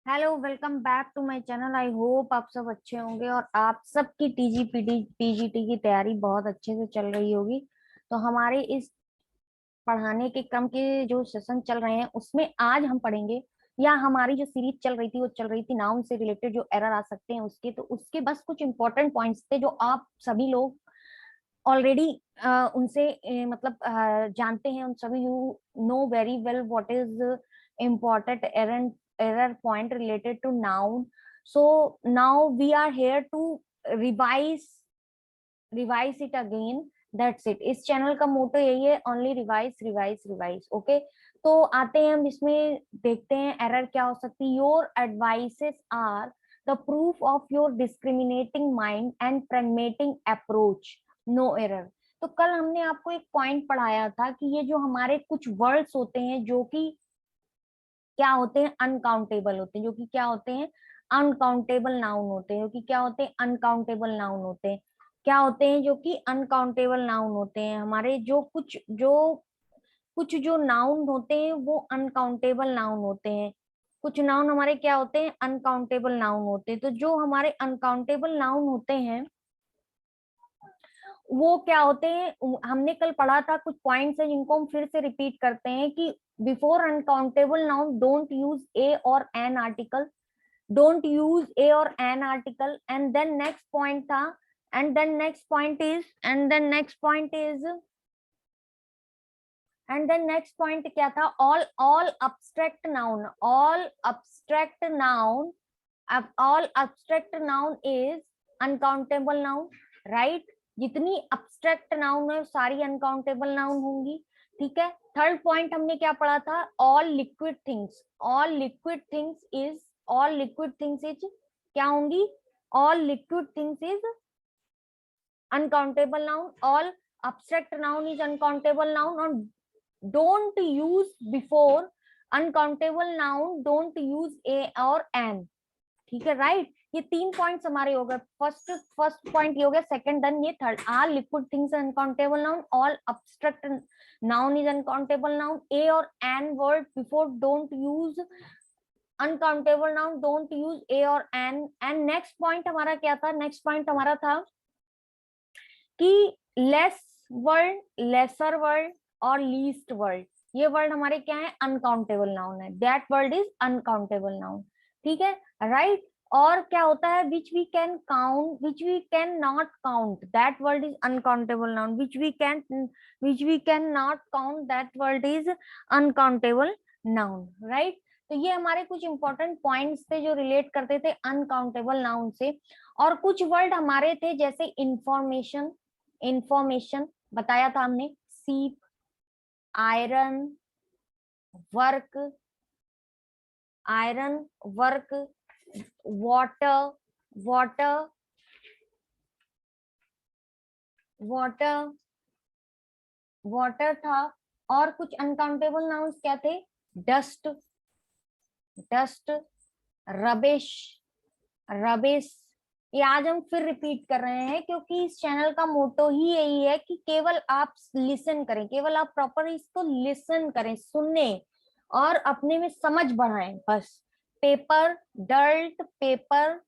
Hello, welcome back to my channel. I hope आप सब अच्छे होंगे और आप सबकी पीजीटी की तैयारी बहुत अच्छे से चल रही होगी। तो हमारे इस पढ़ाने के क्रम के जो सेशन चल रहे हैं उसमें आज हम पढ़ेंगे, या हमारी जो सीरीज चल रही थी वो चल रही थी नाउन से रिलेटेड जो एरर आ सकते हैं उसके। तो उसके बस कुछ इंपॉर्टेंट पॉइंट्स थे जो आप सभी लोग ऑलरेडी उनसे जानते हैं। उन सभी you know very well what is important error point related to noun. So now we are here to revise revise it again. That's it. इस चैनल का मोटो यही है, only revise revise revise. Okay, तो आते हैं हम इसमें, देखते हैं एरर क्या हो सकती है। Your advices are the proof of your discriminating mind and pragmatic approach, no error. तो कल हमने आपको एक पॉइंट पढ़ाया था कि ये जो हमारे कुछ वर्ड्स होते हैं जो कि क्या होते हैं, अनकाउंटेबल होते हैं, जो कि क्या होते हैं, अनकाउंटेबल नाउन होते हैं, जो कि क्या होते हैं, अनकाउंटेबल नाउन होते हैं। क्या होते हैं जो कि अनकाउंटेबल नाउन होते हैं। हमारे जो नाउन होते हैं वो अनकाउंटेबल नाउन होते हैं। कुछ नाउन हमारे क्या होते हैं, अनकाउंटेबल नाउन होते हैं। तो जो हमारे अनकाउंटेबल नाउन होते हैं वो क्या होते हैं, हमने कल पढ़ा था। कुछ पॉइंट्स हैं जिनको हम फिर से रिपीट करते हैं कि before uncountable noun don't use a और an article, don't use a or an article। and then next point था, and then next point is and then next point is and then next point क्या था, all abstract noun, all abstract noun is uncountable noun, right? जितनी abstract noun है सारी uncountable noun होंगी, ठीक है। Third point हमने क्या पढ़ा था, all liquid things is क्या होंगी, all liquid things is uncountable noun, all abstract noun is uncountable noun, और don't use before uncountable noun, don't use a और an, ठीक है, राइट। ये तीन पॉइंट्स हमारे हो गए। फर्स्ट पॉइंट ये हो गया, सेकंड डन, ये third. Are liquid things uncountable noun, all abstract noun is uncountable noun, a और an word before don't use uncountable noun, don't use a और एन। एंड नेक्स्ट पॉइंट हमारा क्या था, next point हमारा था कि less word, lesser word और least word, ये वर्ड हमारे क्या है, अनकाउंटेबल नाउन है। That word is uncountable noun, ठीक है, राइट। और क्या होता है, which we can count, which we can not count, that word is uncountable noun. Which we can not count, that word is uncountable noun, right. तो ये हमारे कुछ इंपॉर्टेंट पॉइंट्स थे जो रिलेट करते थे अनकाउंटेबल नाउन से। और कुछ वर्ड हमारे थे जैसे इंफॉर्मेशन, इंफॉर्मेशन बताया था हमने, सीप, iron, work, iron, work, water, water, water, water था। और कुछ अनकाउंटेबल नाउन्स क्या थे, डस्ट, डस्ट, रबिश, रबिश। ये आज हम फिर रिपीट कर रहे हैं क्योंकि इस चैनल का मोटो ही यही है कि केवल आप लिसन करें, केवल आप प्रॉपर इसको लिसन करें, सुने और अपने में समझ बढ़ाएं बस। Paper, dirt, paper,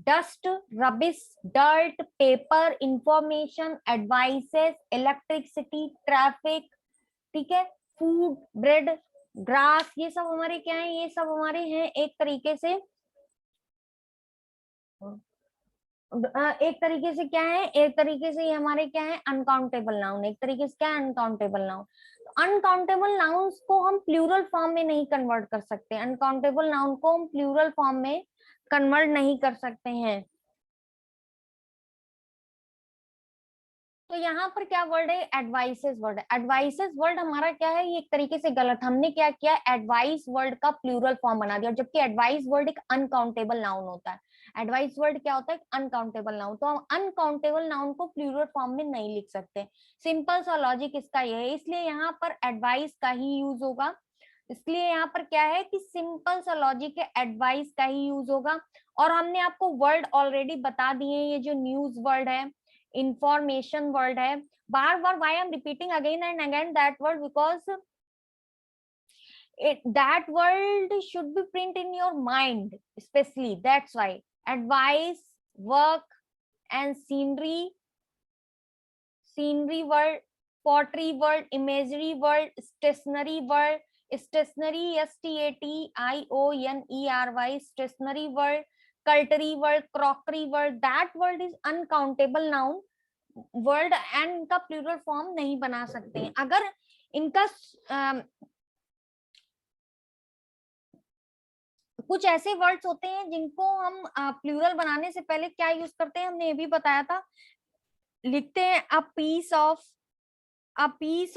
dust, rubbish, dirt, paper, information, advices, electricity, traffic, ठीक है, फूड, ब्रेड, ग्रास, ये सब हमारे क्या है, ये सब हमारे हैं एक तरीके से क्या है, एक तरीके से ये हमारे क्या है, अनकाउंटेबल नाउन। एक तरीके से क्या है, अनकाउंटेबल नाउन। अनकाउंटेबल नाउन्स को हम प्लूरल फॉर्म में नहीं कन्वर्ट कर सकते, अनकाउंटेबल नाउन को हम प्लूरल फॉर्म में कन्वर्ट नहीं कर सकते हैं। तो यहाँ पर क्या वर्ड है, एडवाइसेस वर्ड है। एडवाइसेस वर्ड हमारा क्या है, ये एक तरीके से गलत, हमने क्या किया, एडवाइस वर्ड का प्लूरल फॉर्म बना दिया, जबकि एडवाइस वर्ड एक अनकाउंटेबल नाउन होता है। एडवाइस वर्ड क्या होता है, अनकाउंटेबल नाउन। तो हम अनकाउंटेबल नाउन को प्लूरल फॉर्म में नहीं लिख सकते। सिंपल सा लॉजिक इसका ये है, इसलिए यहाँ पर एडवाइस का ही यूज होगा। इसलिए यहाँ पर क्या है कि सिंपल सा लॉजिक है, एडवाइस का ही यूज होगा। और हमने आपको वर्ड ऑलरेडी बता दिए, ये जो न्यूज वर्ड है, इंफॉर्मेशन वर्ड है। बार बार why am repeating again and again that word, because that word should be print in your mind especially. That's why advice, work and scenery word, pottery word, imagery word, stationery word, stationery STATIONERY stationery word, cutlery word, crockery word. That word is uncountable noun word and इनका plural form नहीं बना सकते हैं. अगर इनका कुछ ऐसे words होते हैं जिनको हम प्लूरल बनाने से पहले क्या यूज करते हैं, हमने ये भी बताया था, लिखते हैं अ पीस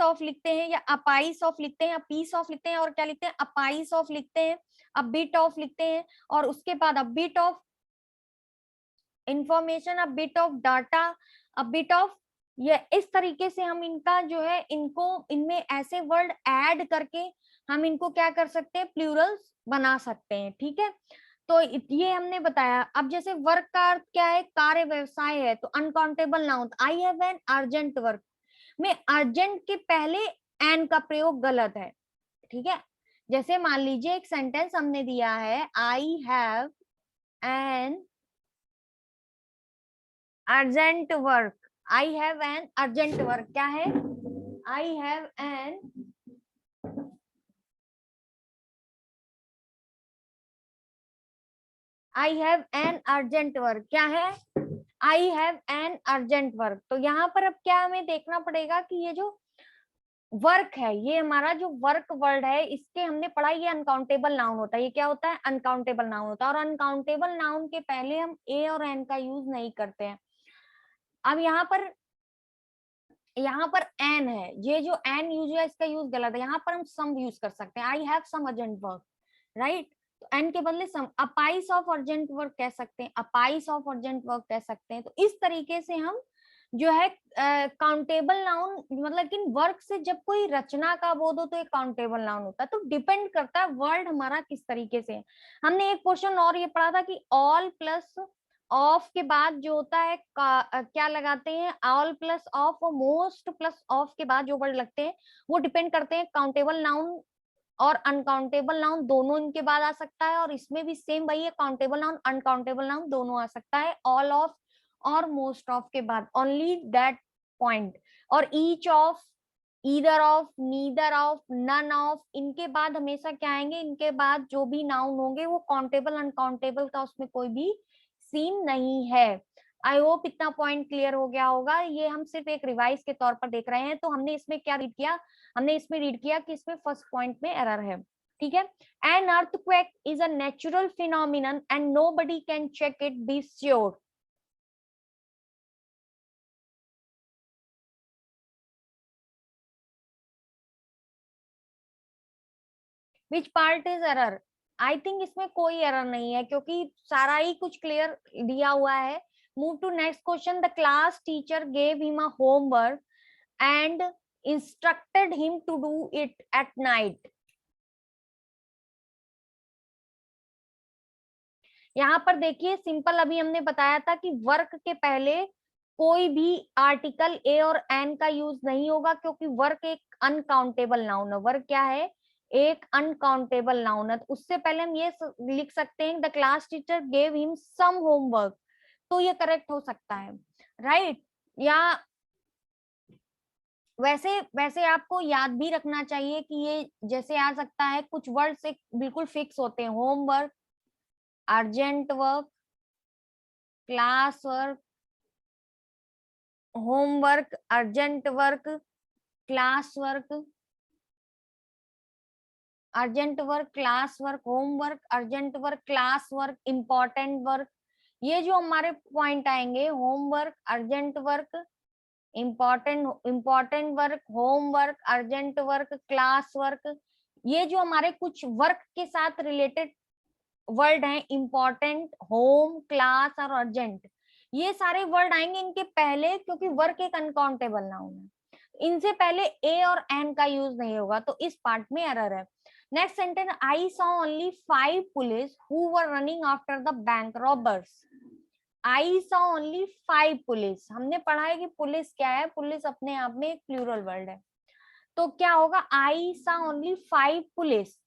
ऑफ लिखते हैं या अपाइस ऑफ लिखते हैं, अ पीस ऑफ लिखते हैं और क्या लिखते हैं, अपाइस ऑफ लिखते हैं, अ बिट ऑफ लिखते हैं और उसके बाद a bit of information, a bit of data, a bit of, ये इस तरीके से हम इनका जो है इनको इनमें ऐसे वर्ड ऐड करके हम इनको क्या कर सकते हैं, प्लूरल्स बना सकते हैं. ठीक है, तो ये हमने बताया. अब जैसे वर्क का अर्थ क्या है, कार्य व्यवसाय है, तो uncountable noun. I have an urgent work में अर्जेंट के पहले एन का प्रयोग गलत है. ठीक है, जैसे मान लीजिए एक सेंटेंस हमने दिया है, I have an urgent work. I have an urgent work क्या है, I have an urgent work क्या है, I have an urgent work. तो यहाँ पर अब क्या हमें देखना पड़ेगा कि ये जो वर्क है, ये हमारा जो वर्क वर्ड है, इसके हमने पढ़ा ये अनकाउंटेबल नाउन होता है. ये क्या होता है, अनकाउंटेबल नाउन होता है. और अनकाउंटेबल नाउन के पहले हम ए और एन का यूज नहीं करते हैं. अब यहाँ पर एन है, ये जो एन यूज है इसका यूज गलत है. यहाँ पर हम सम यूज कर सकते हैं, I have some urgent work, right. तो एन के बदले some, a piece of urgent work कह सकते हैं, अपाइस ऑफ अर्जेंट वर्क कह सकते हैं. तो इस तरीके से हम जो है काउंटेबल नाउन, मतलब कि वर्क से जब कोई रचना का बोध हो तो एक काउंटेबल नाउन होता है. तो डिपेंड करता है वर्ड हमारा किस तरीके से है. हमने एक क्वेश्चन और ये पढ़ा था कि ऑल प्लस ऑफ के बाद जो होता है क्या लगाते हैं, ऑल प्लस ऑफ और मोस्ट प्लस ऑफ के बाद जो वर्ड लगते हैं वो डिपेंड करते हैं काउंटेबल नाउन और अनकाउंटेबल नाउन दोनों इनके बाद आ सकता है. और इसमें भी सेम वही है, काउंटेबल नाउन अनकाउंटेबल नाउन दोनों आ सकता है, ऑल ऑफ और मोस्ट ऑफ के बाद, ओनली दैट पॉइंट. और each of, either of, neither of, none of, इनके बाद हमेशा क्या आएंगे, इनके बाद जो भी नाउन होंगे वो काउंटेबल अनकाउंटेबल का उसमें कोई भी सीन नहीं है. आई होप इतना पॉइंट क्लियर हो गया होगा. ये हम सिर्फ एक रिवाइज के तौर पर देख रहे हैं. तो हमने इसमें क्या रीड किया, हमने इसमें रीड किया कि इसमें फर्स्ट पॉइंट में एरर है. ठीक है, an earthquake is a natural phenomenon and nobody can check it, be sure. Which part is error, I think इसमें कोई एरर नहीं है क्योंकि सारा ही कुछ क्लियर दिया हुआ है. Move to next question. The class teacher gave him a homework and instructed him to do it at night. यहाँ पर देखिए सिंपल, अभी हमने बताया था कि वर्क के पहले कोई भी आर्टिकल ए और एन का यूज नहीं होगा क्योंकि वर्क एक अनकाउंटेबल नाउन है. वर्क क्या है, एक अनकाउंटेबल नाउन है. तो उससे पहले हम ये लिख सकते हैं the class teacher gave him some homework, तो ये करेक्ट हो सकता है, राइट. या वैसे वैसे आपको याद भी रखना चाहिए कि ये जैसे आ सकता है, कुछ वर्ड्स एक बिल्कुल फिक्स होते हैं, homework, urgent work, class work, homework, urgent work, class work, urgent work, class work, homework, urgent work, class work, important work. ये जो हमारे पॉइंट आएंगे, homework, urgent work, important work, homework, urgent work, class work, ये जो हमारे कुछ work के साथ रिलेटेड वर्ड हैं, इंपॉर्टेंट, होम, क्लास और अर्जेंट, ये सारे वर्ड आएंगे इनके पहले क्योंकि वर्क एक अनकाउंटेबल नाउन है. इनसे पहले ए और एन का यूज नहीं होगा, तो इस पार्ट में एरर है. Next sentence, I saw only 5 police who were running after the bank robbers. I saw only 5 police, हमने पढ़ा है कि पुलिस क्या है, पुलिस अपने आप में एक प्लूरल वर्ड है. तो क्या होगा, I saw only 5 police,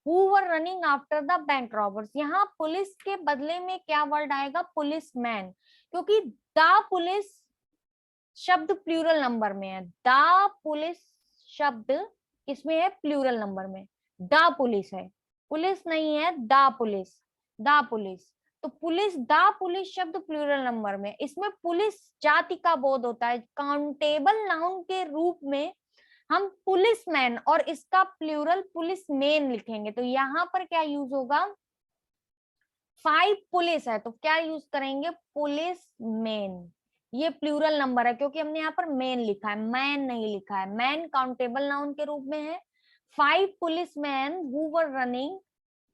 who were running after the bank robbers। यहाँ पुलिस के बदले में क्या वर्ड आएगा, पुलिसमैन, क्योंकि द पुलिस शब्द प्लूरल नंबर में है, द पुलिस शब्द किसमें है, प्लूरल नंबर में, द पुलिस है, पुलिस नहीं है, द पुलिस, द पुलिस। तो पुलिस, द पुलिस शब्द प्लूरल नंबर में, इसमें पुलिस जाति का बोध होता है, काउंटेबल नाउन के रूप में हम पुलिसमैन और इसका प्लूरल पुलिसमेन लिखेंगे। तो यहाँ पर क्या यूज होगा, 5 पुलिस है तो क्या यूज करेंगे, पुलिसमेन। ये प्लूरल नंबर है क्योंकि हमने यहाँ पर मेन लिखा है, मैन नहीं लिखा है, मैन काउंटेबल नाउन के रूप में है। 5 policeman who were running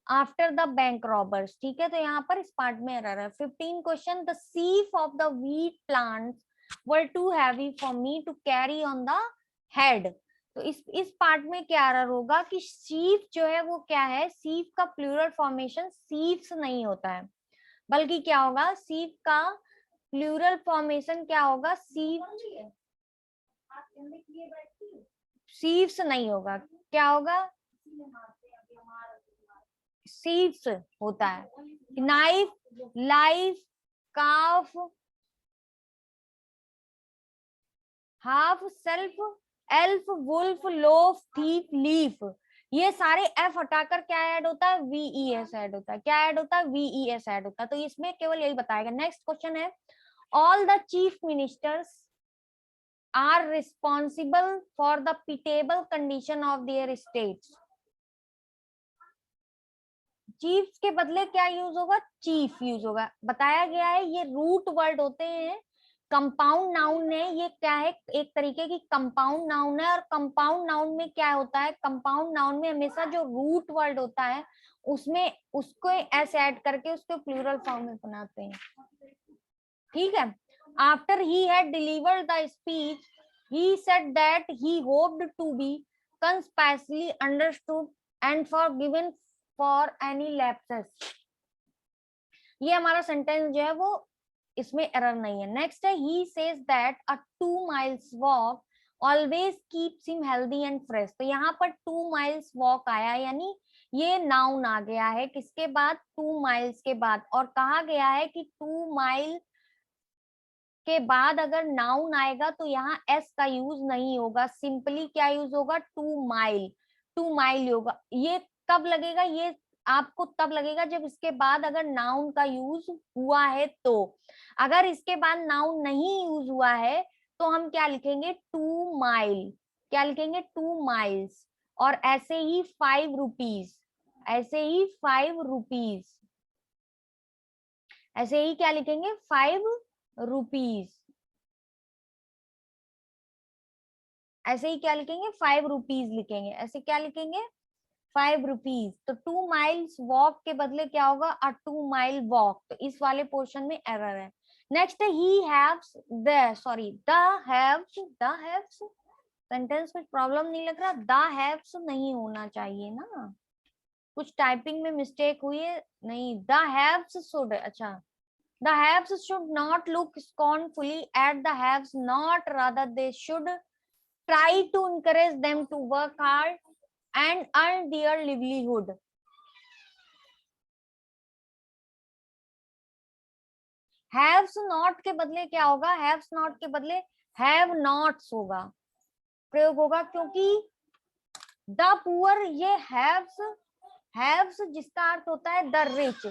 after the bank robbers, ठीक है। तो यहाँ पर इस पार्ट में एरर है। 15 question, the sheaf of the wheat plants were too heavy for me to carry on the head. तो इस पार्ट में क्या एरर होगा कि सीफ जो है वो क्या है, सीफ का प्लूरल फॉर्मेशन सीफ्स नहीं होता है, बल्कि क्या होगा, सीफ का प्लूरल फॉर्मेशन क्या होगा, सीफ्स नहीं होगा, क्या होगा, सीफ्स होता है। Knife, life, calf, half, self, elf, wolf, loaf, thief, leaf, ये सारे एफ हटाकर क्या ऐड होता है, वीईएस ऐड होता है। क्या ऐड होता है, वीईएस ऐड होता है। तो इसमें केवल यही बताएगा। नेक्स्ट क्वेश्चन है, all the chief ministers are responsible for the pitiable condition of their states. Chief के बदले क्या यूज होगा, चीफ यूज होगा। बताया गया है ये रूट वर्ड होते हैं, कंपाउंड नाउन है, ये क्या है, एक तरीके की कंपाउंड नाउन है। और कंपाउंड नाउन में क्या होता है, कंपाउंड नाउन में हमेशा जो रूट वर्ड होता है उसमें उसको एस ऐड करके उसको प्लूरल फॉर्म में बनाते हैं, ठीक है। After he had delivered the speech he said that he hoped to be concisely understood and forgiven for any lapses। ये हमारा सेंटेंस जो है वो इसमें एरर नहीं है। नेक्स्ट है, he says that a 2 miles walk always keeps him healthy and fresh। तो यहाँ पर 2 miles walk आया, यानी ये नाउन आ गया है किसके बाद, 2 miles के बाद। और कहा गया है कि 2 mile के बाद अगर नाउन आएगा तो यहाँ एस का यूज नहीं होगा, सिंपली क्या यूज होगा, 2 माइल, 2 माइल होगा। ये कब लगेगा, ये आपको तब लगेगा जब इसके बाद अगर नाउन का यूज हुआ है। तो अगर इसके बाद नाउन नहीं यूज हुआ है तो हम क्या लिखेंगे, 2 माइल, क्या लिखेंगे, 2 माइल्स। और ऐसे ही 5 रुपीज, ऐसे ही 5 रुपीज, ऐसे ही क्या लिखेंगे, 5 रुपीज, ऐसे ही क्या लिखेंगे, 5 रुपीज लिखेंगे, ऐसे क्या लिखेंगे, 5 रुपीज। तो 2 माइल्स वॉक के बदले क्या होगा, अ 2 माइल वॉक। तो इस वाले पोर्शन में एरर है। नेक्स्ट है, he haves the, sorry the haves, the haves sentence कुछ प्रॉब्लम नहीं लग रहा, द हैव्स नहीं होना चाहिए ना, कुछ टाइपिंग में मिस्टेक हुई है, नहीं, द हैव्स शुड, अच्छा, the haves should not look scornfully at the haves not, rather they should try to encourage them to work hard and earn their livelihood। haves not के बदले क्या होगा, haves not के बदले have nots होगा, प्रयोग होगा, क्योंकि the poor, ये haves जिसका अर्थ होता है the rich,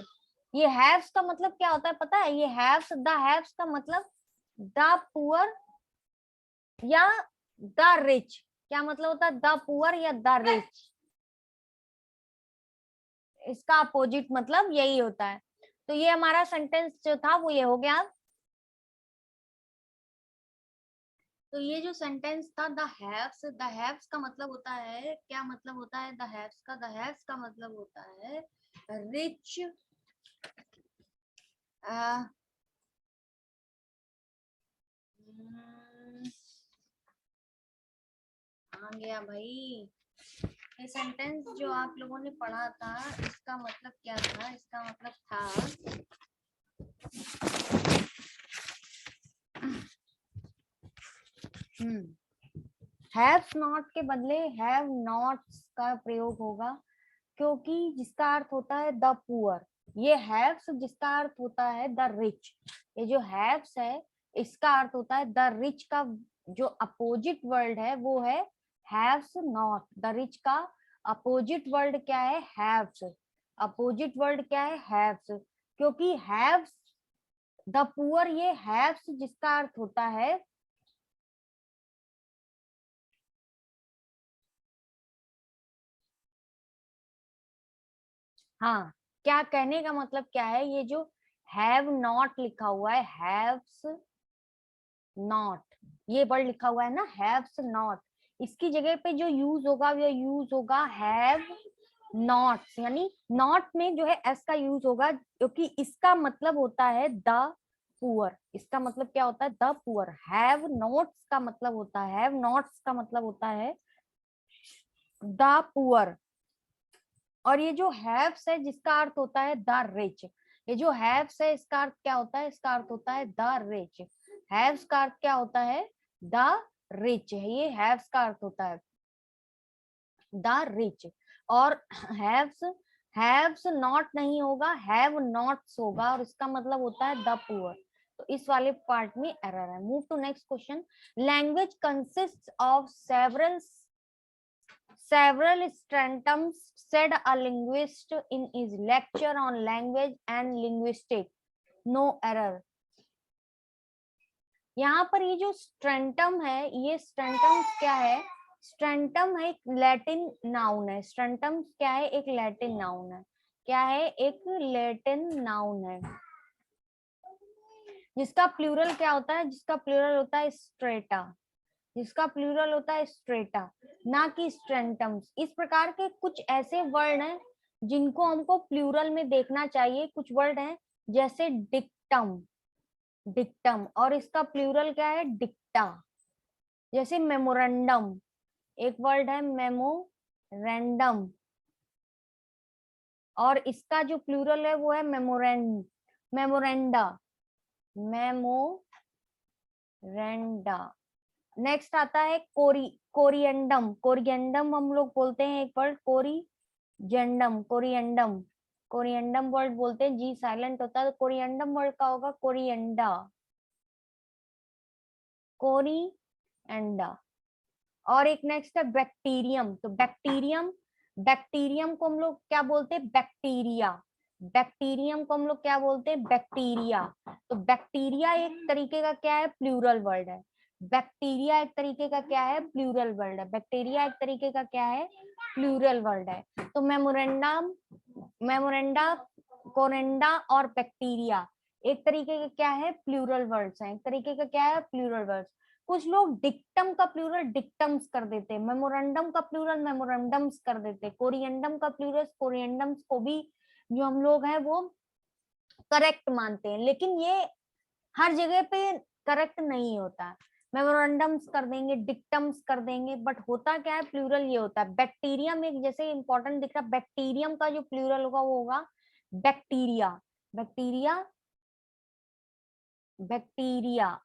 ये हैव्स का मतलब क्या होता है पता है, ये हैव्स, द हैव्स का मतलब द पुअर या द रिच, क्या मतलब होता है, द पुअर या द रिच, इसका अपोजिट मतलब यही होता है। तो ये हमारा सेंटेंस जो था वो ये हो गया। तो ये जो सेंटेंस था, द हैव्स का मतलब होता है, क्या मतलब होता है द हैव्स का, द हैव्स का मतलब होता है रिच, आ गया भाई, ये सेंटेंस जो आप लोगों ने पढ़ा था इसका मतलब क्या था, इसका मतलब था हैव्स नॉट के बदले हैव नॉट्स का प्रयोग होगा। क्योंकि जिसका अर्थ होता है द पुअर। ये हैव्स जिसका अर्थ होता है द रिच। ये जो हैव्स है इसका अर्थ होता है द रिच का जो अपोजिट वर्ड है वो है हैव्स नॉट। द रिच का अपोजिट वर्ड क्या है? हैव्स। अपोजिट वर्ड क्या है? हैव्स। क्योंकि हैव्स द पुअर, ये हैव्स जिसका अर्थ होता है हाँ, क्या कहने का मतलब क्या है? ये जो हैव नॉट लिखा हुआ है, हैव्स नॉट, ये वर्ड लिखा हुआ है ना हैव्स नॉट, इसकी जगह पे जो यूज होगा वो यूज होगा हैव नॉट। यानी नॉट में जो है एस का यूज होगा, क्योंकि इसका मतलब होता है द पुअर। इसका मतलब क्या होता है? The poor. हैव नॉट्स का मतलब होता है, हैव नॉट्स का मतलब होता है द पुअर। और ये जो हैव्स है जिसका अर्थ होता है द रिच, ये जो हैव्स है इसका अर्थ क्या होता है? इसका अर्थ होता है द रिच। हैव्स का अर्थ क्या होता है? द रिच है, ये हैव्स का अर्थ होता है द रिच। और हैव्स, हैव्स नॉट नहीं होगा, हैव नॉट्स होगा, और इसका मतलब होता है द पुअर। तो इस वाले पार्ट में एरर है। Move to next question. Language consists of several stratoms, said a linguist in his lecture on language and linguistics. No error. यहाँ पर ये जो स्ट्रेंटम है, ये स्ट्रेंटम क्या है? स्ट्रेंटम है एक लैटिन नाउन है। स्ट्रेंटम क्या है? एक लैटिन नाउन है। क्या है? एक लैटिन नाउन है जिसका प्लूरल क्या होता है? जिसका प्लूरल होता है स्ट्रेटा। जिसका प्लूरल होता है स्ट्रेटा, ना कि स्ट्रेंटम्स। इस प्रकार के कुछ ऐसे वर्ड हैं जिनको हमको प्लूरल में देखना चाहिए। कुछ वर्ड हैं जैसे डिक्टम, डिक्टम, और इसका प्लूरल क्या है? डिक्टा। जैसे मेमोरेंडम, एक वर्ड है मेमोरेंडम, और इसका जो प्लूरल है वो है मेमोरेंडा, मेमोरेंडा। नेक्स्ट आता है कोरिएंडम। कोरिएंडम हम लोग बोलते हैं एक वर्ड, कोरिजेंडम, कोरिएंडम, कोरिएंडम वर्ड बोलते हैं, जी साइलेंट होता है। तो कोरिएंडम वर्ड का होगा कोरिएंडा, कोरिएंडा। और एक नेक्स्ट है बैक्टीरियम। तो बैक्टीरियम, बैक्टीरियम को हम लोग क्या बोलते हैं? बैक्टीरिया। बैक्टीरियम को हम लोग क्या बोलते हैं? बैक्टीरिया। तो बैक्टीरिया एक तरीके का क्या है? प्लूरल वर्ड है। बैक्टीरिया एक तरीके का क्या है? प्लूरल वर्ड है। बैक्टीरिया एक तरीके का क्या है? प्लूरल वर्ड है। तो मेमोरेंडम, मेमोरेंडा, कोरेंडा और बैक्टीरिया एक तरीके के क्या है? प्लूरल वर्ड्स हैं। एक तरीके का क्या है? Plural words. कुछ लोग डिक्टम का प्लूरल डिक्टम्स कर देते हैं, मेमोरेंडम का प्लूरल मेमोरेंडम्स कर देते हैं, कोरिएंडम का प्लूरल कोरिएंडम्स को भी जो हम लोग हैं वो करेक्ट मानते हैं, लेकिन ये हर जगह पे करेक्ट नहीं होता। मेमोरेंडम्स कर देंगे, डिक्टम्स कर देंगे, बट होता क्या है? प्लूरल ये होता है। बैक्टीरियम एक जैसे इंपॉर्टेंट दिख रहा, बैक्टीरियम का जो प्लूरल होगा वो होगा बैक्टीरिया। बैक्टीरिया, बैक्टीरिया,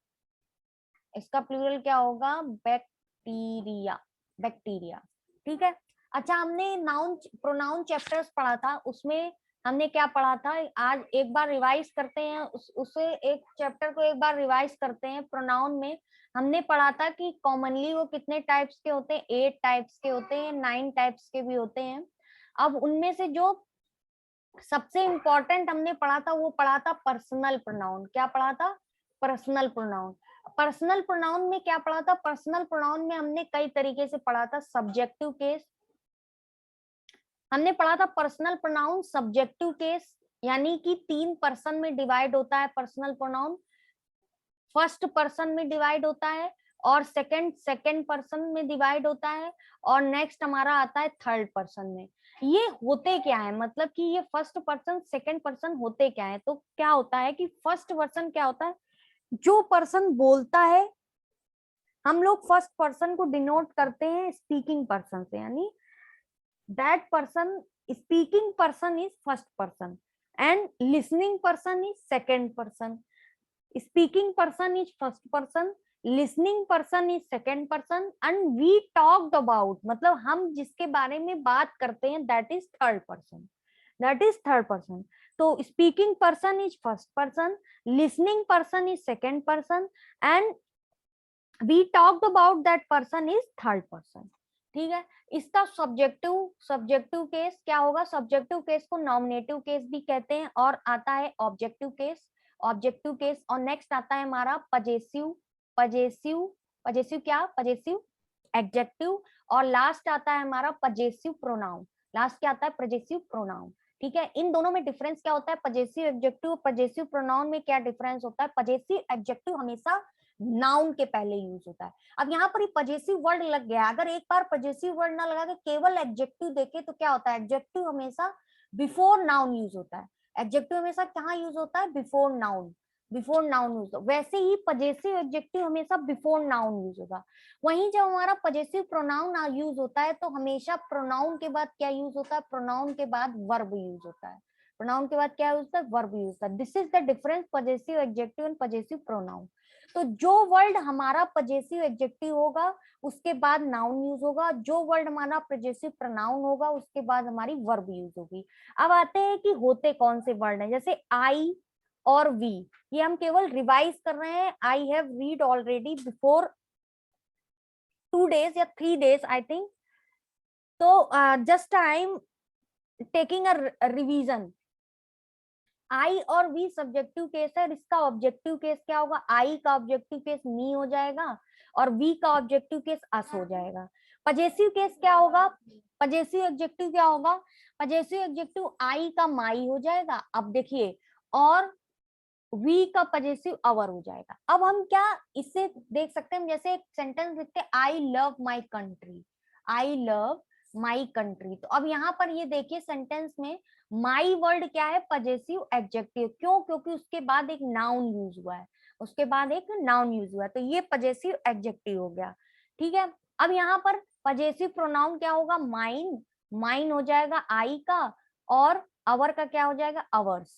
इसका प्लूरल क्या होगा? Bacteria, bacteria. ठीक है। अच्छा, हमने नाउन प्रोनाउन चैप्टर्स पढ़ा था, उसमें हमने क्या पढ़ा था? आज एक बार रिवाइज करते हैं, उसे एक चैप्टर को एक बार रिवाइज करते हैं। प्रोनाउन में हमने पढ़ा था कि कॉमनली वो कितने टाइप्स के होते हैं? 8 टाइप्स के होते हैं, 9 टाइप्स के भी होते हैं। अब उनमें से जो सबसे इंपॉर्टेंट हमने पढ़ा था वो पढ़ा था पर्सनल प्रोनाउन। क्या पढ़ा था? Personal pronoun. पर्सनल प्रोनाउन में क्या पढ़ा था? पर्सनल प्रोनाउन में हमने कई तरीके से पढ़ा था। सब्जेक्टिव केस हमने पढ़ा था। पर्सनल प्रोनाउन सब्जेक्टिव केस, यानी कि 3 पर्सन में डिवाइड होता है पर्सनल प्रोनाउन। फर्स्ट पर्सन में डिवाइड होता है, और सेकंड पर्सन में डिवाइड होता है, और नेक्स्ट हमारा आता है थर्ड पर्सन में। ये होते क्या है? मतलब कि ये फर्स्ट पर्सन सेकंड पर्सन होते क्या है? तो क्या होता है कि फर्स्ट पर्सन क्या होता है? जो पर्सन बोलता है, हम लोग फर्स्ट पर्सन को डिनोट करते हैं स्पीकिंग पर्सन से, यानी that person, speaking person is first person and listening person is second person. Speaking person is first person, listening person is second person and we talked about, मतलब हम जिसके बारे में बात करते हैं that is third person, that is third person. तो speaking person is first person, listening person is second person and we talked about that person is third person. ठीक है, इसका सब्जेक्टिव केस क्या होगा? सब्जेक्टिव केस को nominative case भी कहते हैं, और आता है ऑब्जेक्टिव केस, और नेक्स्ट आता है हमारा पजेसिव पजेसिव एडजेक्टिव, और लास्ट आता है हमारा पजेसिव प्रोनाउन। लास्ट क्या आता है? Possessive pronoun. ठीक है, इन दोनों में डिफरेंस क्या होता है? पजेसिव एडजेक्टिव और पजेसिव प्रोनाउन में क्या डिफरेंस होता है? पजेसिव एडजेक्टिव हमेशा नाउन के पहले यूज होता है। अब यहाँ पर पजेसिव वर्ड लग गया, अगर एक बार पजेसिव वर्ड ना लगा के केवल एडजेक्टिव देखे तो क्या होता है? एडजेक्टिव हमेशा बिफोर नाउन यूज होता है। एडजेक्टिव हमेशा कहाँ यूज होता है? Before noun use. वैसे ही पजेसिव एडजेक्टिव हमेशा बिफोर नाउन यूज होगा। वहीं जब हमारा पजेसिव प्रोनाउन यूज होता है तो हमेशा प्रोनाउन के बाद क्या यूज होता है? प्रोनाउन के बाद वर्ब यूज होता है। प्रोनाउन के बाद क्या यूज होता है? वर्ब यूज होता है। This is the difference possessive adjective and possessive pronoun. तो जो वर्ड हमारा पजेसिव एडजेक्टिव होगा उसके बाद नाउन यूज होगा, जो वर्ड हमारा पजेसिव प्रोनाउन होगा उसके बाद हमारी वर्ब यूज होगी। अब आते हैं कि होते कौन से वर्ड हैं, जैसे आई और वी, ये हम केवल रिवाइज कर रहे हैं। I have read already before 2 days या 3 days आई थिंक, तो just I am taking a revision. I और वी सब्जेक्टिव केस है, इसका ऑब्जेक्टिव केस क्या होगा? आई का ऑब्जेक्टिव केस मी हो जाएगा और वी का ऑब्जेक्टिव केस अस हो जाएगा। पजेसिव केस क्या होगा? पजेसिव एडजेक्टिव क्या होगा? पजेसिव एडजेक्टिव आई का माई हो जाएगा, अब देखिए, और वी का पजेसिव अवर हो जाएगा। अब हम क्या इससे देख सकते हैं? जैसे एक सेंटेंस लिखते हैं, I love my country, I love my country. तो अब यहाँ पर ये देखिए सेंटेंस में माई वर्ड क्या है? Possessive adjective. क्यों? क्योंकि उसके बाद एक नाउन यूज हुआ है, उसके बाद एक नाउन यूज हुआ है, तो ये पजेसिव एडजेक्टिव हो गया। ठीक है, अब यहाँ पर पजेसिव प्रोनाउन क्या होगा? माइन, माइन हो जाएगा आई का, और अवर का क्या हो जाएगा? अवर्स।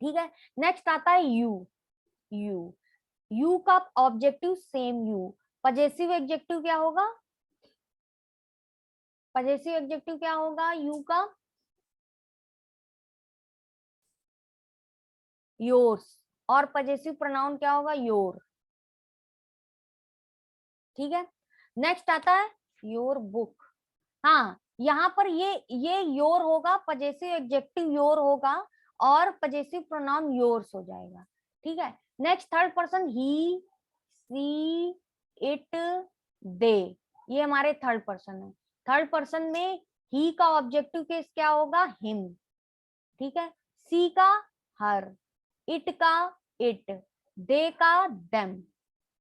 ठीक है, नेक्स्ट आता है यू। यू, यू का objective same you. Possessive adjective क्या होगा? पजेसिव एडजेक्टिव क्या होगा यू का? योर्स। और पजेसिव प्रोनाउन क्या होगा? योर। ठीक है, नेक्स्ट आता है योर बुक। हाँ, यहाँ पर ये योर होगा, पजेसिव एडजेक्टिव योर होगा, और पजेसिव प्रोनाउन योर्स हो जाएगा। ठीक है, next third person he, she, it, they, ये हमारे थर्ड पर्सन है। थर्ड पर्सन में ही का ऑब्जेक्टिव केस क्या होगा? हिम। ठीक है, सी का हर, इट का इट, दे का देम,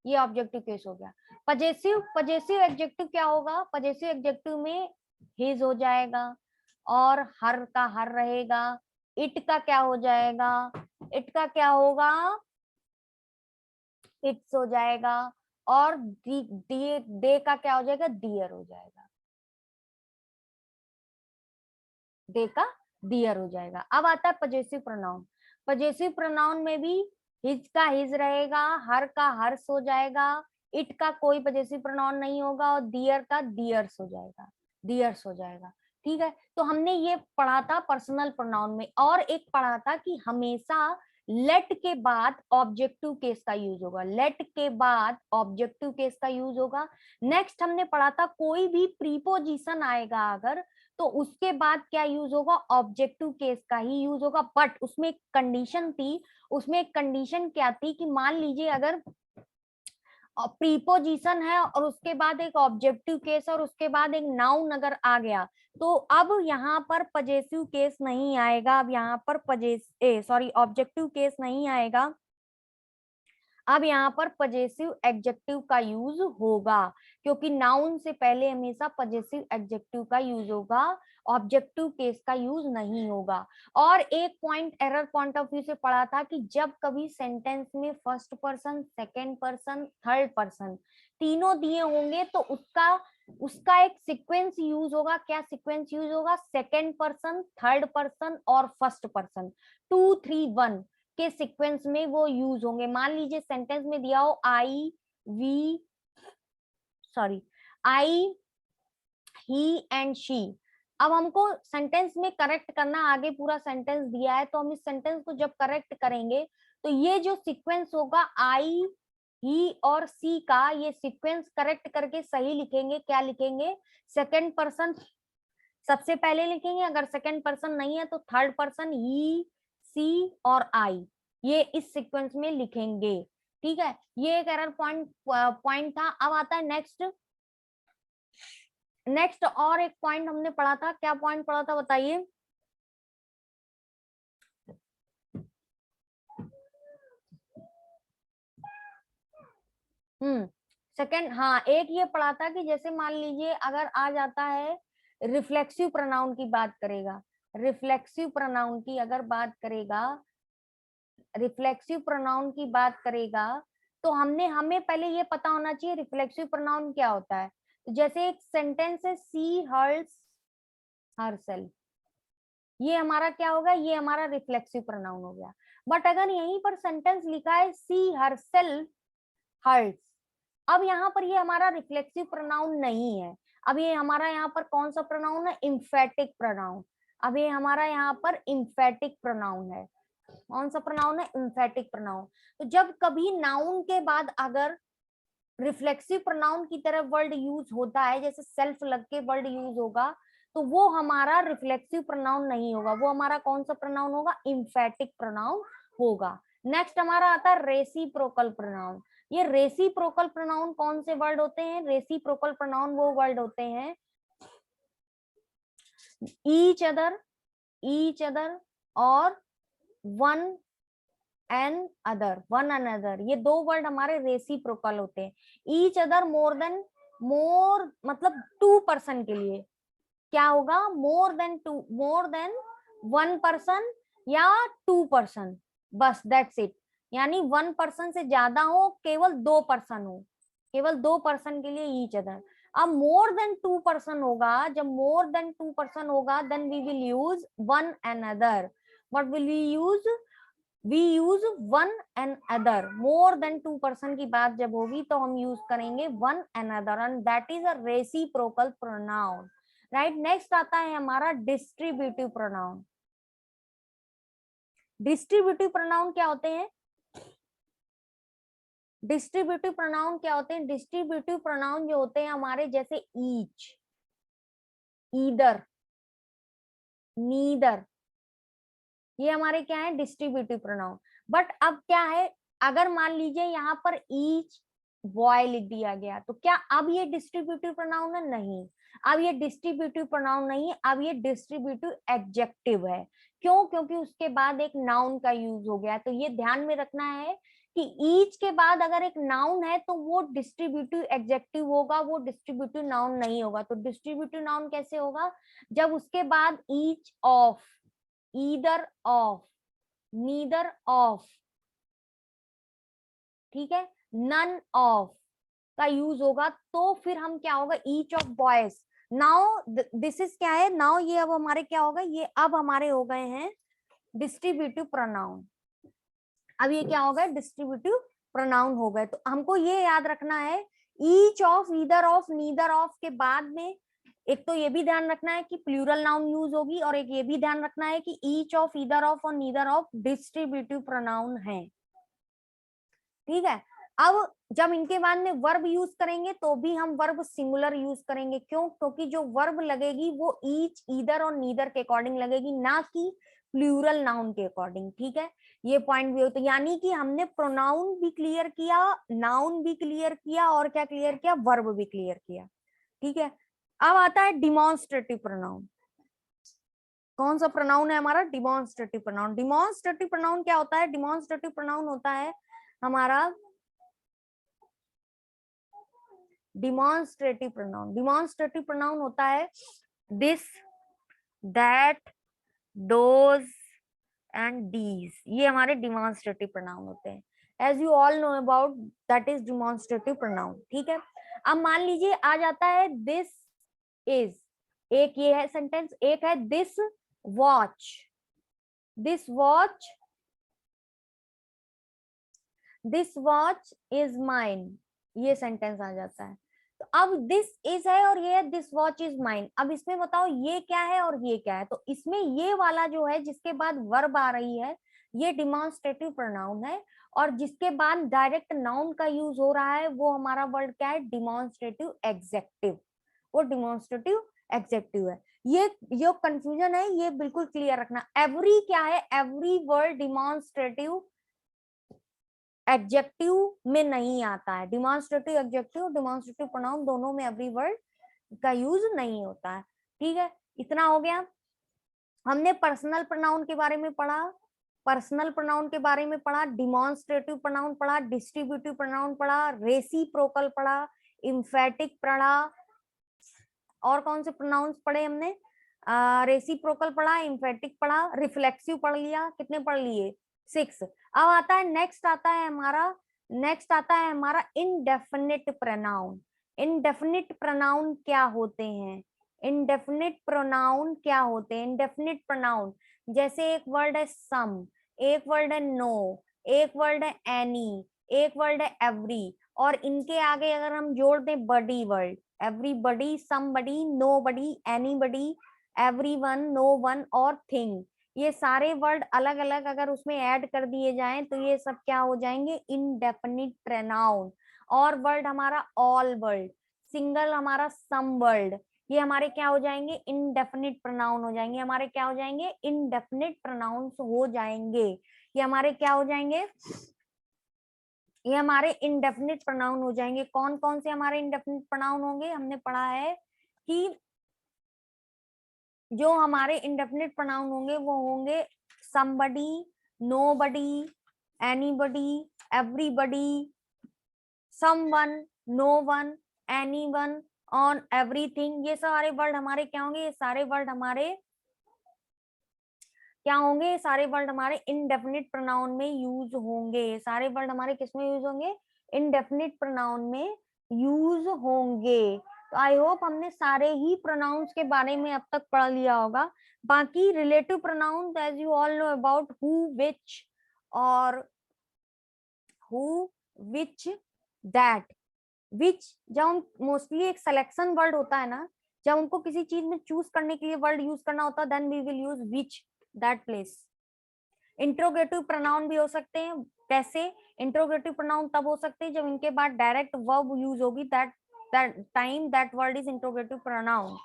ये ऑब्जेक्टिव केस हो गया। पजेसिव एडजेक्टिव क्या होगा? पजेसिव एडजेक्टिव में हिज हो जाएगा, और हर का हर रहेगा, इट का क्या हो जाएगा? इट का क्या होगा? इट्स हो जाएगा, और दे का क्या हो जाएगा? डियर हो जाएगा, दे का डियर हो जाएगा। अब आता है पजेसिव प्रोनाउन। पजेसिव प्रोनाउन में भी हिज का हिज रहेगा, हर का हर्स हो जाएगा, इट का कोई पजेसिव प्रोनाउन नहीं होगा, और डियर का डियर्स हो जाएगा, डियर्स हो जाएगा। ठीक है, तो हमने ये पढ़ा था पर्सनल प्रोनाउन में, और एक पढ़ा था कि हमेशा लेट के बाद ऑब्जेक्टिव केस का यूज होगा, लेट के बाद ऑब्जेक्टिव केस का यूज होगा। नेक्स्ट हमने पढ़ा था कोई भी प्रीपोजिशन आएगा अगर, तो उसके बाद क्या यूज होगा? ऑब्जेक्टिव केस का ही यूज होगा, बट उसमें एक कंडीशन थी। उसमें एक कंडीशन क्या थी कि मान लीजिए अगर प्रीपोजिशन है और उसके बाद एक ऑब्जेक्टिव केस और उसके बाद एक नाउन अगर आ गया, तो अब यहाँ पर पजेसिव केस नहीं आएगा, अब यहाँ पर ऑब्जेक्टिव केस नहीं आएगा, अब यहाँ पर पजेसिव एडजेक्टिव का यूज होगा, क्योंकि नाउन से पहले हमेशा पजेसिव एडजेक्टिव का यूज होगा, ऑब्जेक्टिव केस का यूज नहीं होगा। और एक point error point of view से पढ़ा था कि जब कभी सेंटेंस में first person, second person, third person तीनों दिए होंगे तो उसका एक सीक्वेंस यूज होगा। क्या सीक्वेंस यूज होगा? सेकेंड पर्सन, थर्ड पर्सन और फर्स्ट पर्सन, 2 3 1। के सीक्वेंस में वो यूज होंगे। मान लीजिए सेंटेंस में दिया हो आई ही एंड शी। अब हमको सेंटेंस में करेक्ट करना, आगे पूरा सेंटेंस दिया है, तो हम इस सेंटेंस को जब करेक्ट करेंगे तो ये जो सीक्वेंस होगा आई ही और सी का, ये सीक्वेंस करेक्ट करके सही लिखेंगे। क्या लिखेंगे? सेकंड पर्सन सबसे पहले लिखेंगे, अगर सेकंड पर्सन नहीं है तो थर्ड पर्सन ही, सी और आई, ये इस सीक्वेंस में लिखेंगे। ठीक है, ये एक एरर पॉइंट था। अब आता है नेक्स्ट और एक पॉइंट हमने पढ़ा था। क्या पॉइंट पढ़ा था बताइए? सेकंड, हाँ, एक ये पढ़ा था कि जैसे मान लीजिए अगर आ जाता है रिफ्लेक्सिव प्रोनाउन की बात करेगा, रिफ्लेक्सिव प्रोनाउन की अगर बात करेगा, रिफ्लेक्सिव प्रोनाउन की बात करेगा, तो हमें पहले ये पता होना चाहिए रिफ्लेक्सिव प्रोनाउन क्या होता है। तो जैसे एक सेंटेंस है सी हर्स हरसेल्फ, ये हमारा क्या होगा? ये हमारा रिफ्लेक्सिव प्रोनाउन हो गया। बट अगर यहीं पर सेंटेंस लिखा है सी हरसेल्फ हर्ट्स, अब यहाँ पर ये हमारा रिफ्लेक्सिव प्रोनाउन नहीं है। अब ये हमारा यहाँ पर कौन सा प्रोनाउन है? Emphatic pronoun. अब ये हमारा यहाँ पर इम्फेटिक प्रोनाउन है। कौन सा प्रोनाउन है? Emphatic pronoun. तो जब कभी नाउन के बाद अगर रिफ्लेक्सिव प्रोनाउन की तरह वर्ड यूज होता है, जैसे सेल्फ लग के वर्ड यूज होगा, तो वो हमारा रिफ्लेक्सिव प्रोनाउन नहीं होगा, वो हमारा कौन सा प्रोनाउन होगा? इम्फेटिक प्रोनाउन होगा। नेक्स्ट हमारा आता है रेसिप्रोकल प्रोनाउन। ये रेसिप्रोकल प्रोनाउन कौन से वर्ड होते हैं? रेसिप्रोकल प्रोनाउन वो वर्ड होते हैं ईच अदर और one and other, one another, ये दो वर्ड हमारे रेसिप्रोकल होते हैं। ईच अदर मोर मतलब टू पर्सन के लिए क्या होगा? मोर देन वन पर्सन या टू पर्सन, बस दैट्स इट। यानी वन पर्सन से ज्यादा हो, केवल दो पर्सन हो, केवल दो पर्सन के लिए ईच अदर। अब मोर देन टू पर्सन होगा, जब मोर देन टू पर्सन होगा then we will use one another. What will we use one and other. More than two person की बात जब होगी तो हम यूज करेंगे one and other, and that is a reciprocal pronoun. Right, next आता है हमारा डिस्ट्रीब्यूटिव प्रोनाउन। डिस्ट्रीब्यूटिव प्रोनाउन क्या होते हैं? डिस्ट्रीब्यूटिव प्रोनाउन क्या होते हैं? डिस्ट्रीब्यूटिव प्रोनाउन जो होते हैं हमारे, जैसे ईच, ईदर, नीदर, ये हमारे क्या है? Distributive pronoun. बट अब क्या है, अगर मान लीजिए यहाँ पर ईच बॉय लिख दिया गया, तो क्या अब ये डिस्ट्रीब्यूटिव प्रोनाउन है? नहीं, अब ये डिस्ट्रीब्यूटिव प्रोनाउन नहीं है, अब ये डिस्ट्रीब्यूटिव एडजेक्टिव है। क्यों? क्योंकि उसके बाद एक नाउन का यूज हो गया। तो ये ध्यान में रखना है कि ईच के बाद अगर एक नाउन है तो वो डिस्ट्रीब्यूटिव एडजेक्टिव होगा, वो डिस्ट्रीब्यूटिव नाउन नहीं होगा। तो डिस्ट्रीब्यूटिव नाउन कैसे होगा? जब उसके बाद each of, either of, neither of, ठीक है, नन ऑफ का यूज होगा, तो फिर हम क्या होगा? Each of boys. Now this is क्या है? नाउ ये अब हमारे क्या होगा? ये अब हमारे हो गए हैं डिस्ट्रीब्यूटिव प्रोनाउन। अब ये क्या हो गए? डिस्ट्रीब्यूटिव प्रोनाउन हो गए। तो हमको ये याद रखना है, each of, either of, neither of के बाद में एक तो ये भी ध्यान रखना है कि प्लूरल नाउन यूज होगी, और एक ये भी ध्यान रखना है कि ईच ऑफ, ईदर ऑफ और नीदर ऑफ डिस्ट्रीब्यूटिव प्रोनाउन है। ठीक है, अब जब इनके बाद में वर्ब यूज करेंगे तो भी हम वर्ब सिंगुलर यूज करेंगे। क्यों? क्योंकि जो वर्ब लगेगी वो ईच, ईदर और नीदर के अकॉर्डिंग लगेगी, ना कि प्लूरल नाउन के अकॉर्डिंग। ठीक है, ये पॉइंट भी हो। तो यानी कि हमने प्रोनाउन भी क्लियर किया, नाउन भी क्लियर किया, और क्या क्लियर किया? वर्ब भी क्लियर किया। ठीक है, अब आता है डिमॉन्स्ट्रेटिव प्रोनाउन। कौन सा प्रोनाउन है हमारा? Demonstrative pronoun. डिमॉन्स्ट्रेटिव प्रोनाउन क्या होता है? डिमॉन्स्ट्रेटिव प्रोनाउन होता है हमारा डिमॉन्स्ट्रेटिव प्रोनाउन। डिमॉन्स्ट्रेटिव प्रोनाउन होता है this, that, those and these, ये हमारे डिमॉन्स्ट्रेटिव प्रोनाउन होते हैं। As you all know about, that is demonstrative pronoun. ठीक है, अब मान लीजिए आ जाता है दिस इज, एक ये है सेंटेंस, एक है this watch, this watch this watch is mine, ये सेंटेंस आ जाता है। तो अब दिस इज है और ये दिस वॉच इज माइन। अब इसमें बताओ ये क्या है और ये क्या है। तो इसमें ये वाला जो है जिसके बाद वर्ब आ रही है ये डिमॉन्स्ट्रेटिव प्रोनाउन है, और जिसके बाद डायरेक्ट नाउन का यूज हो रहा है वो हमारा वर्ड क्या है, डिमॉन्स्ट्रेटिव एग्जेक्टिव। वो डिमॉन्स्ट्रेटिव एग्जेक्टिव है। ये जो कंफ्यूजन है ये बिल्कुल क्लियर रखना। एवरी क्या है, एवरी वर्ड डिमॉन्स्ट्रेटिव एडजेक्टिव में नहीं आता है। डिमॉन्स्ट्रेटिव एडजेक्टिव, डिमॉन्स्ट्रेटिव प्रोनाउन दोनों में एवरी वर्ड का यूज नहीं होता है। ठीक है, इतना हो गया। हमने पर्सनल प्रोनाउन के बारे में पढ़ा, पर्सनल प्रोनाउन के बारे में पढ़ा, डिमॉन्स्ट्रेटिव प्रोनाउन पढ़ा, डिस्ट्रीब्यूटिव प्रोनाउन पढ़ा, रेसिप्रोकल पढ़ा, इम्फेटिक पढ़ा, और कौन से प्रोनाउंस पढ़े हमने, रेसिप्रोकल पढ़ा, इम्फेटिक पढ़ा, रिफ्लेक्सिव पढ़ लिया। कितने पढ़ लिए, 6। अब आता है नेक्स्ट, आता है हमारा इनडेफिनिट प्रोनाउन। इनडेफिनिट प्रोनाउन क्या होते हैं, इनडेफिनिट प्रोनाउन क्या होते हैं। इनडेफिनिट प्रोनाउन जैसे एक वर्ड है सम, एक वर्ड है नो, एक वर्ड है एनी, एक वर्ड है एवरी, और इनके आगे अगर हम जोड़ दें body word, everybody, somebody, nobody, anybody, everyone, no one और थिंग, ये सारे वर्ड अलग अलग अगर उसमें ऐड कर दिए जाएं तो ये सब क्या हो जाएंगे, इनडेफिनिट प्रोनाउन। और वर्ड हमारा ऑल वर्ड, सिंगल हमारा सम वर्ड, ये हमारे क्या हो जाएंगे, इनडेफिनिट प्रोनाउन हो जाएंगे। हमारे क्या हो जाएंगे, इनडेफिनिट प्रोनाउंस हो जाएंगे। ये हमारे क्या हो जाएंगे, ये हमारे इंडेफिनिट प्रोनाउन हो जाएंगे। कौन कौन से हमारे इंडेफिनिट प्रोनाउन होंगे, हमने पढ़ा है कि जो हमारे इंडेफिनिट प्रोनाउन होंगे वो होंगे somebody, nobody, anybody, everybody, someone, no one, anyone, on everything। ये सारे वर्ड हमारे क्या होंगे, ये सारे वर्ड हमारे क्या होंगे, ये सारे वर्ड हमारे इनडेफिनिट प्रोनाउन में यूज होंगे। सारे वर्ड हमारे किस में यूज होंगे, इनडेफिनिट प्रोनाउन में यूज होंगे। तो आई होप हमने सारे ही प्रोनाउंस के बारे में अब तक पढ़ लिया होगा। बाकी relative pronouns as you all know about who, which और हु, विच, दैट। विच जब हम मोस्टली एक सिलेक्शन वर्ड होता है ना, जब हमको किसी चीज में चूज करने के लिए वर्ड यूज करना होता है, then we will use which, that place. Interrogative pronoun भी हो सकते हैं। कैसे, इंट्रोगेटिव प्रोनाउन तब हो सकते हैं जब इनके बाद डायरेक्ट वर्ब यूज होगी, that time that word is interrogative pronoun.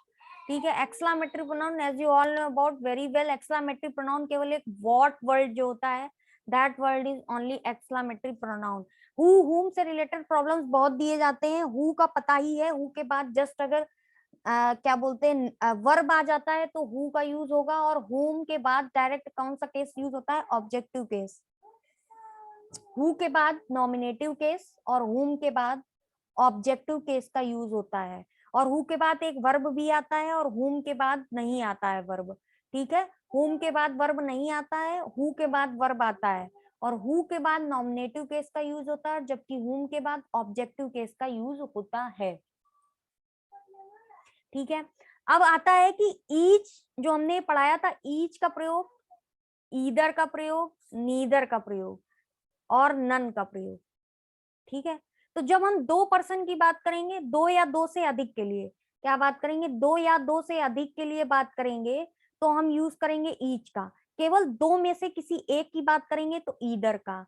ठीक है, exclamatory pronoun as you all know about very well. Exclamatory pronoun केवल एक व्हाट वर्ड जो होता है, that word is only exclamatory pronoun. Who, whom से related problems बहुत दिए जाते हैं। हु का पता ही है, हु के बाद जस्ट अगर क्या बोलते हैं वर्ब आ जाता है तो हु का यूज होगा, और हुम के बाद डायरेक्ट कौन सा केस यूज होता है, ऑब्जेक्टिव केस। हु के बाद नॉमिनेटिव केस और हुम के बाद ऑब्जेक्टिव केस का यूज होता है। और हु के बाद एक वर्ब भी आता है और हुम के बाद नहीं आता है वर्ब। ठीक है, हुम के बाद वर्ब नहीं आता है, हु के बाद वर्ब आता है, और हु के बाद नॉमिनेटिव केस का यूज होता है, जबकि हुम के बाद ऑब्जेक्टिव केस का यूज होता है। ठीक है, अब आता है कि ईच, जो हमने पढ़ाया था, ईच का प्रयोग, ईदर का प्रयोग, नीदर का प्रयोग और नन का प्रयोग। ठीक है, तो जब हम 2 पर्सन की बात करेंगे, 2 या 2 से अधिक के लिए, क्या बात करेंगे, 2 या 2 से अधिक के लिए बात करेंगे तो हम यूज करेंगे ईच का। केवल 2 में से किसी एक की बात करेंगे तो ईदर का।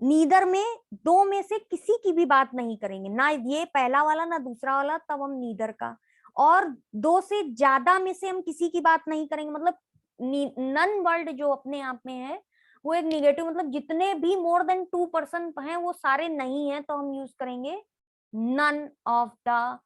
नीदर में 2 में से किसी की भी बात नहीं करेंगे, ना ये पहला वाला ना दूसरा वाला, तब हम नीदर का। और 2 से ज्यादा में से हम किसी की बात नहीं करेंगे, मतलब नन वर्ड जो अपने आप में है वो एक निगेटिव, मतलब जितने भी मोर देन 2 पर्सन हैं वो सारे नहीं है, तो हम यूज करेंगे नन ऑफ द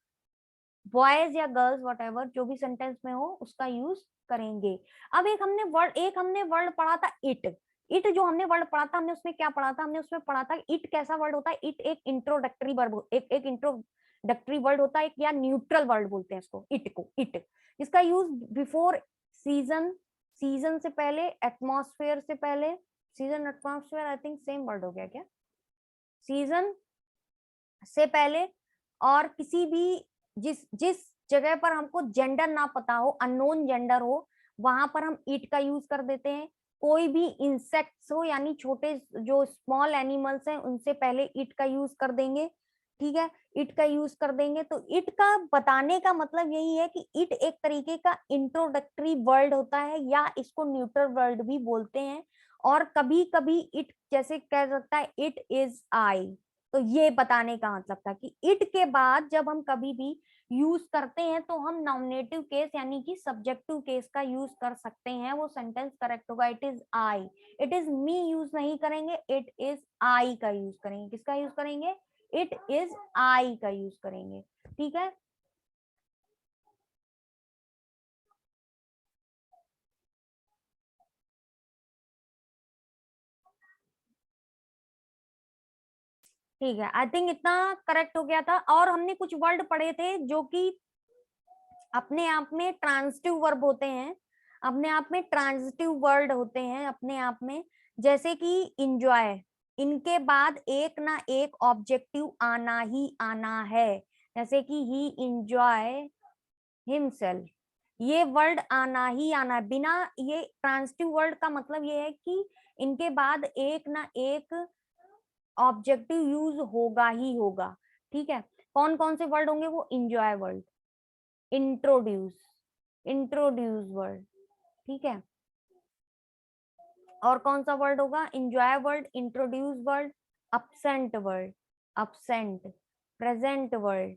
बॉयज या गर्ल्स, वट जो भी सेंटेंस में हो उसका यूज करेंगे। अब एक हमने वर्ड पढ़ा था इट। इट जो हमने वर्ड पढ़ा था, हमने उसमें क्या पढ़ा था, हमने उसमें पढ़ा था इट कैसा वर्ड होता है। इट एक इंट्रोडक्टरी वर्ड, एक इंट्रोडक्टरी वर्ड होता है, या न्यूट्रल वर्ड बोलते हैं इसको, इट को। इट इसका यूज बिफोर सीजन, सीजन से पहले, एटमॉस्फेयर से पहले, season atmosphere I think same word हो गया क्या, सीजन से पहले, और किसी भी जिस जिस जगह पर हमको जेंडर ना पता हो, अननोन जेंडर हो, वहां पर हम इट का यूज कर देते हैं। कोई भी इंसेक्ट्स हो यानी छोटे जो स्मॉल एनिमल्स हैं उनसे पहले इट का यूज कर देंगे, ठीक है, इट का यूज कर देंगे। तो इट का बताने का मतलब यही है कि इट एक तरीके का इंट्रोडक्टरी वर्ड होता है या इसको न्यूट्रल वर्ड भी बोलते हैं। और कभी कभी इट जैसे कह सकता है इट इज आई, तो ये बताने का मतलब था कि इट के बाद जब हम कभी भी यूज करते हैं तो हम नॉमिनेटिव केस यानी कि सब्जेक्टिव केस का यूज कर सकते हैं, वो सेंटेंस करेक्ट होगा। It is I, it is me use नहीं करेंगे, इट इज आई का यूज करेंगे। किसका यूज करेंगे? इट इज आई का यूज करेंगे, ठीक है। ठीक है, आई थिंक इतना करेक्ट हो गया था। और हमने कुछ वर्ड पढ़े थे जो कि अपने आप में ट्रांजिटिव वर्ब होते हैं, अपने आप में ट्रांजिटिव वर्ड होते हैं अपने आप में, जैसे कि इंजॉय, इनके बाद एक ना एक ऑब्जेक्टिव आना ही आना है। जैसे कि ही इंजॉय हिमसेल्फ, ये वर्ड आना ही आना है। बिना ये ट्रांजिटिव वर्ड का मतलब ये है कि इनके बाद एक ना एक ऑब्जेक्टिव यूज होगा ही होगा, ठीक है। कौन कौन से वर्ड होंगे? वो enjoy word, introduce, introduce word, ठीक है। और कौन सा वर्ड होगा? Enjoy word, introduce word, absent word, absent, present word,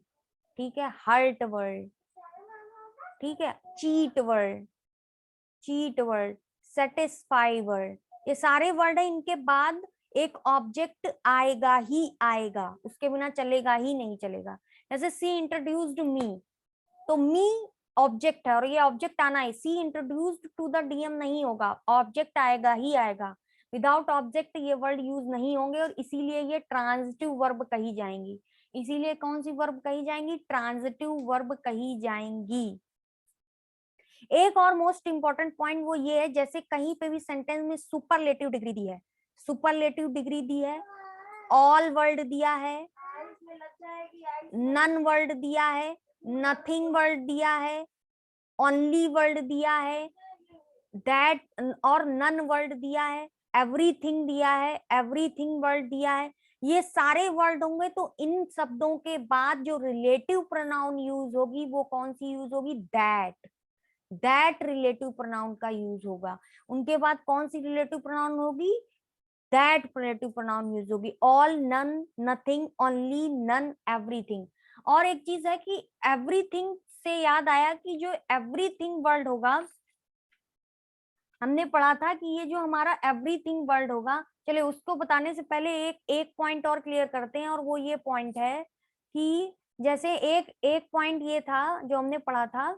ठीक है, हर्ट वर्ड, ठीक है, cheat word, cheat word, satisfy word, ये सारे वर्ड है। इनके बाद एक ऑब्जेक्ट आएगा ही आएगा, उसके बिना चलेगा ही नहीं चलेगा। जैसे सी इंट्रोड्यूस्ड मी, तो मी ऑब्जेक्ट है और ये ऑब्जेक्ट आना है। सी इंट्रोड्यूस्ड टू द डीएम नहीं होगा, ऑब्जेक्ट आएगा ही आएगा। विदाउट ऑब्जेक्ट ये वर्ड यूज नहीं होंगे और इसीलिए ये ट्रांजिटिव वर्ब कही जाएंगी। इसीलिए कौन सी वर्ब कही जाएंगी? ट्रांजिटिव वर्ब कही जाएंगी। एक और मोस्ट इंपॉर्टेंट पॉइंट वो ये है, जैसे कहीं पे भी सेंटेंस में सुपरलेटिव डिग्री दी है, सुपरलेटिव डिग्री दी है, ऑल वर्ड दिया है, नन वर्ड दिया है, नथिंग वर्ड दिया है, ओनली वर्ड दिया है, दैट और नन वर्ड दिया है, एवरीथिंग दिया है, एवरीथिंग वर्ड दिया है, ये सारे वर्ड होंगे। तो इन शब्दों के बाद जो रिलेटिव प्रोनाउन यूज होगी वो कौन सी यूज होगी? दैट, दैट रिलेटिव प्रोनाउन का यूज होगा। उनके बाद कौन सी रिलेटिव प्रोनाउन होगी? दैट रिलेटिव प्रोनाउन यूज होगी। All, none, nothing, only, none, everything. और एक चीज है कि एवरीथिंग से याद आया कि जो एवरीथिंग वर्ड होगा, हमने पढ़ा था कि ये जो हमारा एवरीथिंग वर्ड होगा, चलिए उसको बताने से पहले एक एक पॉइंट और क्लियर करते हैं। और वो ये पॉइंट है कि जैसे एक एक पॉइंट ये था जो हमने पढ़ा था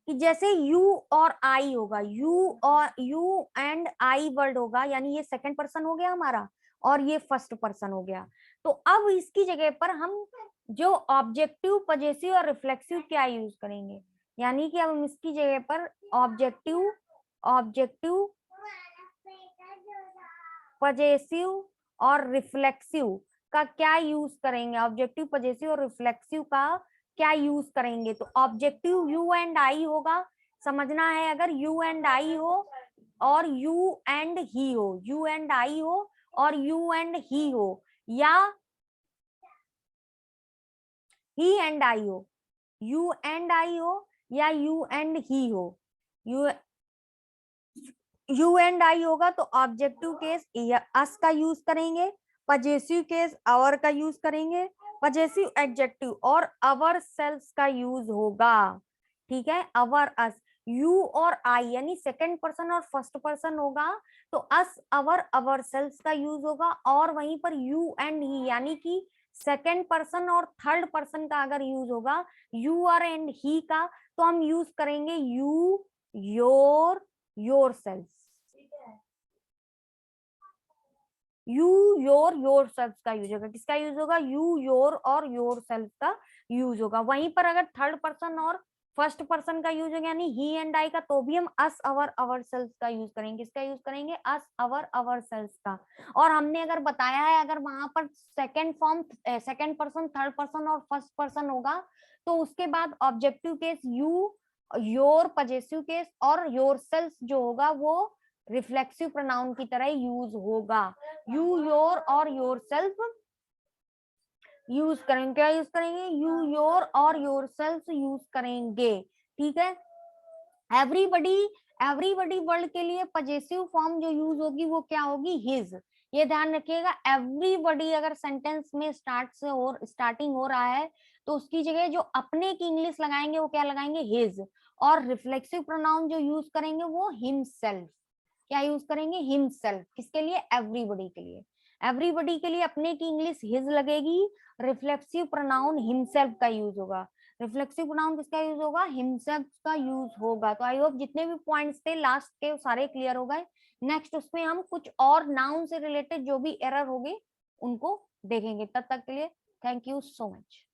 कि जैसे यू और आई होगा, यू और यू एंड आई वर्ड होगा, यानी ये सेकंड पर्सन हो गया हमारा और ये फर्स्ट पर्सन हो गया। तो अब इसकी जगह पर हम जो ऑब्जेक्टिव, पजेसिव और रिफ्लेक्सिव क्या यूज करेंगे? यानी कि अब हम इसकी जगह पर ऑब्जेक्टिव, ऑब्जेक्टिव, पजेसिव और रिफ्लेक्सिव का क्या यूज करेंगे? ऑब्जेक्टिव, पजेसिव और रिफ्लेक्सिव का क्या यूज करेंगे? तो ऑब्जेक्टिव यू एंड आई होगा, समझना है। अगर यू एंड आई हो और यू एंड ही हो, यू एंड आई हो और यू एंड ही हो, या ही एंड आई हो, यू एंड आई हो या यू एंड ही हो, यू एंड आई होगा तो ऑब्जेक्टिव केस अस का यूज करेंगे, पजेसिव केस आवर का यूज करेंगे, पजेसिव एडजेक्टिव और आवर सेल्स का यूज होगा, ठीक है, आवर, अस। यू और आई यानी सेकंड पर्सन और फर्स्ट पर्सन होगा तो अस, आवर, आवर सेल्स का यूज होगा। और वहीं पर यू एंड ही यानी कि सेकंड पर्सन और थर्ड पर्सन का अगर यूज होगा, यू आर एंड ही का, तो हम यूज करेंगे you, your, your selves, you, your self का यूज होगा। किसका यूज होगा? यू, योर और योर सेल्फ का यूज होगा। वहीं पर अगर थर्ड पर्सन और फर्स्ट पर्सन का यूज होगा यानी ही एंड आई का, तो भी हम अस, अवर, अवर सेल्फ का यूज करेंगे। किसका यूज करेंगे? अस, अवर, अवर सेल्फ का। और हमने अगर बताया है अगर वहां पर second form, second person, third person और फर्स्ट पर्सन होगा तो उसके बाद objective case you, your possessive case और योर सेल्फ जो होगा वो रिफ्लेक्सिव प्रोनाउन की तरह यूज होगा। यू, योर और योर सेल्फ यूज करेंगे। क्या यूज करेंगे? यू, योर और योर सेल्फ यूज करेंगे। ठीक है। एवरीबडी, एवरीबडी वर्ड के लिए पजेसिव फॉर्म जो यूज होगी वो क्या होगी? हिज। ये ध्यान रखिएगा, एवरीबडी अगर सेंटेंस में स्टार्टिंग हो रहा है तो उसकी जगह जो अपने की इंग्लिश लगाएंगे वो क्या लगाएंगे? हिज। और रिफ्लेक्सिव प्रोनाउन जो यूज करेंगे वो हिमसेल्फ। क्या यूज करेंगे? हिमसेल्फ। किसके लिए? एवरीबडी के लिए। एवरीबडी के लिए अपने की इंग्लिश हिज लगेगी, रिफ्लेक्सिव प्रोनाउन हिमसेल्फ का यूज होगा। रिफ्लेक्सिव प्रोनाउन किसका यूज होगा? हिमसेल्फ का यूज होगा। तो आई होप जितने भी पॉइंट्स थे लास्ट के सारे क्लियर हो गए। नेक्स्ट उसमें हम कुछ और नाउन से रिलेटेड जो भी एरर होगी उनको देखेंगे। तब तक के लिए थैंक यू सो मच।